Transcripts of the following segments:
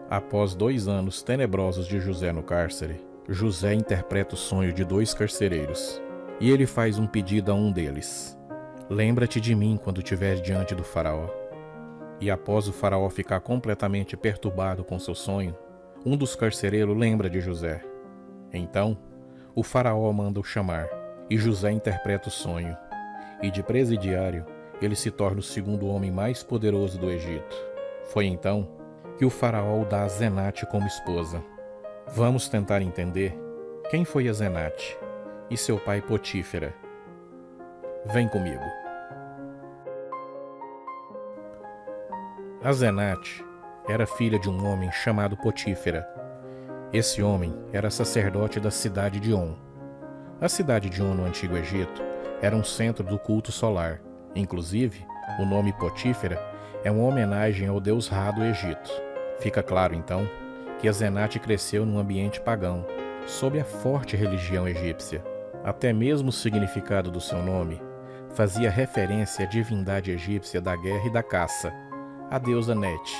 Após 2 anos tenebrosos de José no cárcere, José interpreta o sonho de 2 carcereiros. E ele faz um pedido a um deles: lembra-te de mim quando estiver diante do faraó. E após o faraó ficar completamente perturbado com seu sonho, um dos carcereiros lembra de José. Então, o faraó manda o chamar, e José interpreta o sonho. E de presidiário, ele se torna o segundo homem mais poderoso do Egito. Foi então que o faraó o dá a Zenate como esposa. Vamos tentar entender quem foi a Zenate e seu pai Potífera. Vem comigo. A Zenate era filha de um homem chamado Potífera. Esse homem era sacerdote da cidade de On. A cidade de On no Antigo Egito era um centro do culto solar. Inclusive, o nome Potífera é uma homenagem ao deus Ra do Egito. Fica claro, então, que a Zenate cresceu num ambiente pagão, sob a forte religião egípcia. Até mesmo o significado do seu nome fazia referência à divindade egípcia da guerra e da caça, a deusa Net.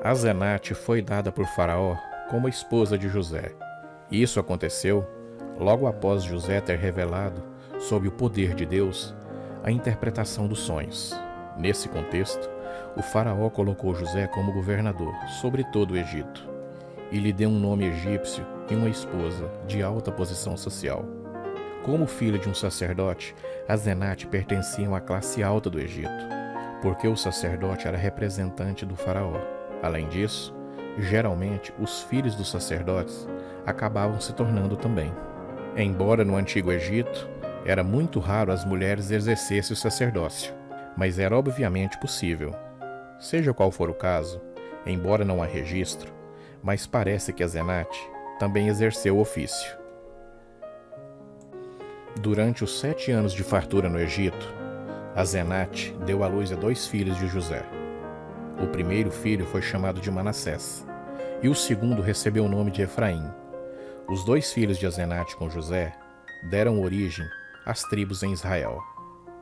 A Zenate foi dada por Faraó como esposa de José. Isso aconteceu logo após José ter revelado, sob o poder de Deus, a interpretação dos sonhos. Nesse contexto, o faraó colocou José como governador sobre todo o Egito e lhe deu um nome egípcio e uma esposa de alta posição social. Como filha de um sacerdote, a Zenate pertenciam à classe alta do Egito, porque o sacerdote era representante do faraó. Além disso, geralmente os filhos dos sacerdotes acabavam se tornando também. Embora no Antigo Egito era muito raro as mulheres exercessem o sacerdócio, mas era obviamente possível. Seja qual for o caso, embora não há registro, mas parece que a Zenate também exerceu o ofício. Durante os 7 anos de fartura no Egito, a Zenate deu à luz a 2 filhos de José. O primeiro filho foi chamado de Manassés, e o segundo recebeu o nome de Efraim. Os 2 filhos de Zenate com José deram origem às tribos em Israel.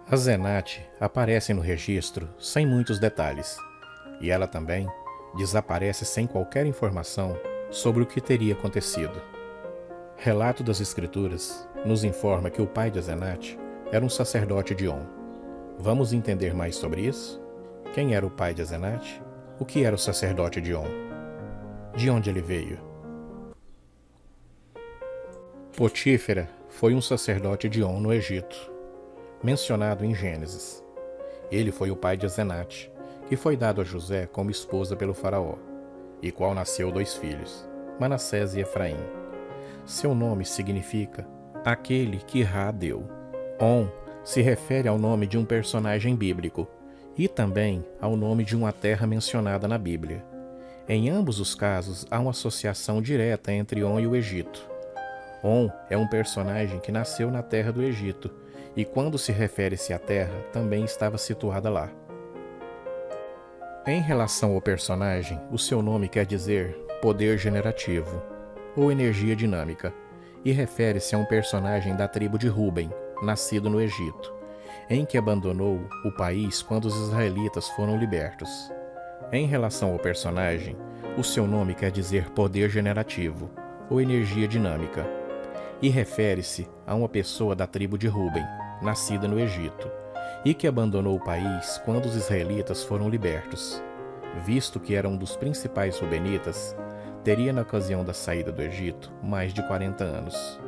A Zenate aparece no registro sem muitos detalhes, e ela também desaparece sem qualquer informação sobre o que teria acontecido. Relato das Escrituras nos informa que o pai de Zenate era um sacerdote de On. Vamos entender mais sobre isso? Quem era o pai de Zenate? O que era o sacerdote de On? De onde ele veio? Potífera foi um sacerdote de On no Egito, mencionado em Gênesis. Ele foi o pai de Zenate, que foi dado a José como esposa pelo faraó, e qual nasceu 2 filhos, Manassés e Efraim. Seu nome significa aquele que Ra deu. On se refere ao nome de um personagem bíblico e também ao nome de uma terra mencionada na Bíblia. Em ambos os casos, há uma associação direta entre On e o Egito. On é um personagem que nasceu na terra do Egito e, quando se refere-se à terra, também estava situada lá. Em relação ao personagem, o seu nome quer dizer poder generativo ou energia dinâmica e refere-se a um personagem da tribo de Ruben, nascido no Egito, em que abandonou o país quando os israelitas foram libertos. Em relação ao personagem, o seu nome quer dizer poder generativo ou energia dinâmica e refere-se a uma pessoa da tribo de Ruben, nascida no Egito, e que abandonou o país quando os israelitas foram libertos. Visto que era um dos principais rubenitas, teria na ocasião da saída do Egito mais de 40 anos.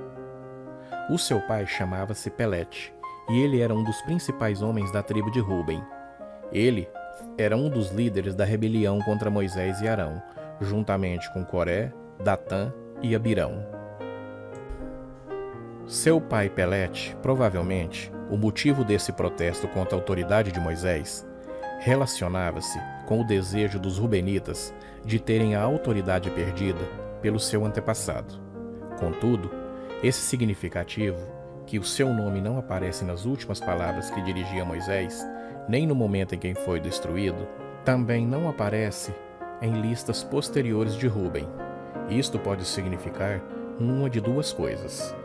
O seu pai chamava-se Pelete, e ele era um dos principais homens da tribo de Ruben. Ele era um dos líderes da rebelião contra Moisés e Arão, juntamente com Coré, Datã e Abirão. Seu pai Pelete, provavelmente, o motivo desse protesto contra a autoridade de Moisés relacionava-se com o desejo dos rubenitas de terem a autoridade perdida pelo seu antepassado. Contudo, esse significativo, que o seu nome não aparece nas últimas palavras que dirigia a Moisés, nem no momento em que foi destruído, também não aparece em listas posteriores de Ruben. Isto pode significar uma de 2 coisas.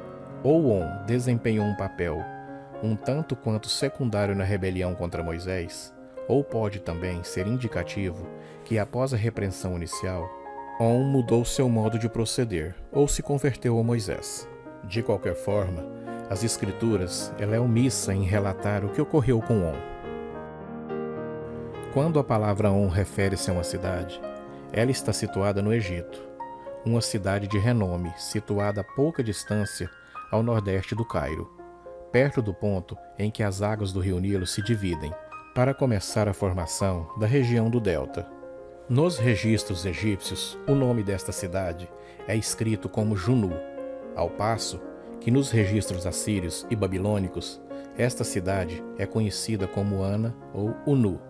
Ou On desempenhou um papel um tanto quanto secundário na rebelião contra Moisés, ou pode também ser indicativo que após a repreensão inicial, On mudou seu modo de proceder ou se converteu a Moisés. De qualquer forma, as Escrituras ela é omissa em relatar o que ocorreu com On. Quando a palavra On refere-se a uma cidade, ela está situada no Egito, uma cidade de renome situada a pouca distância ao nordeste do Cairo, perto do ponto em que as águas do rio Nilo se dividem, para começar a formação da região do Delta. Nos registros egípcios, o nome desta cidade é escrito como Junu, ao passo que nos registros assírios e babilônicos, esta cidade é conhecida como Ana ou Unu.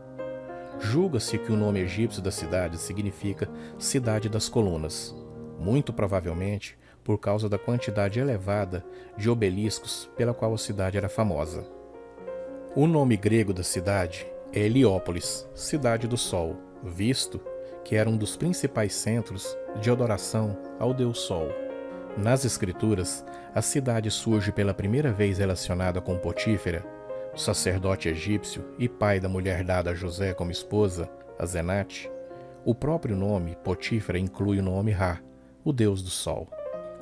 Julga-se que o nome egípcio da cidade significa Cidade das Colunas, muito provavelmente por causa da quantidade elevada de obeliscos pela qual a cidade era famosa. O nome grego da cidade é Heliópolis, Cidade do Sol, visto que era um dos principais centros de adoração ao Deus Sol. Nas Escrituras, a cidade surge pela primeira vez relacionada com Potífera, o sacerdote egípcio e pai da mulher dada a José como esposa, Azenate. O próprio nome Potífera inclui o nome Ra, o Deus do Sol.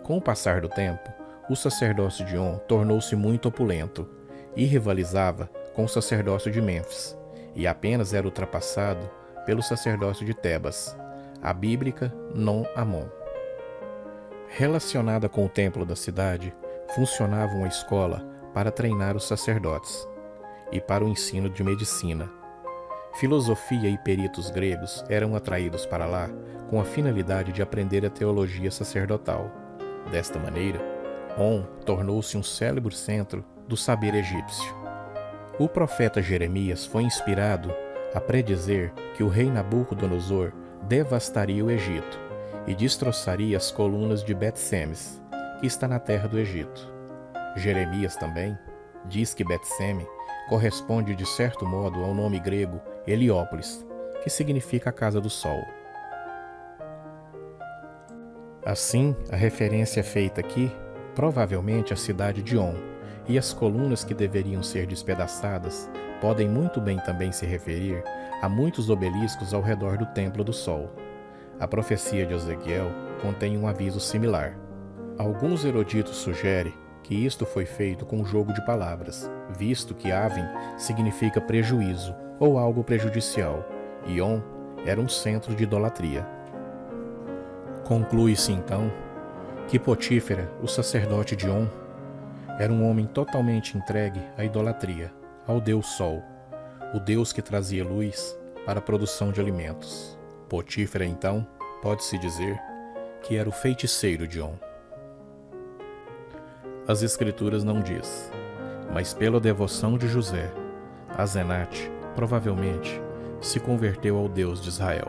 Com o passar do tempo, o sacerdócio de On tornou-se muito opulento e rivalizava com o sacerdócio de Mênfis, e apenas era ultrapassado pelo sacerdócio de Tebas, a bíblica Non-Amon. Relacionada com o templo da cidade, funcionava uma escola para treinar os sacerdotes e para o ensino de medicina. Filosofia e peritos gregos eram atraídos para lá com a finalidade de aprender a teologia sacerdotal. Desta maneira, On tornou-se um célebre centro do saber egípcio. O profeta Jeremias foi inspirado a predizer que o rei Nabucodonosor devastaria o Egito e destroçaria as colunas de Bet-Semes, que está na terra do Egito. Jeremias também diz que Bet-Seme corresponde de certo modo ao nome grego Heliópolis, que significa a casa do sol. Assim, a referência feita aqui, provavelmente a cidade de On, e as colunas que deveriam ser despedaçadas podem muito bem também se referir a muitos obeliscos ao redor do Templo do Sol. A profecia de Ezequiel contém um aviso similar. Alguns eruditos sugerem que isto foi feito com um jogo de palavras, visto que Aven significa prejuízo ou algo prejudicial, e On era um centro de idolatria. Conclui-se então que Potífera, o sacerdote de On, era um homem totalmente entregue à idolatria, ao Deus Sol, o Deus que trazia luz para a produção de alimentos. Potífera, então, pode-se dizer que era o feiticeiro de On. As Escrituras não diz, mas pela devoção de José, Azenate provavelmente se converteu ao Deus de Israel.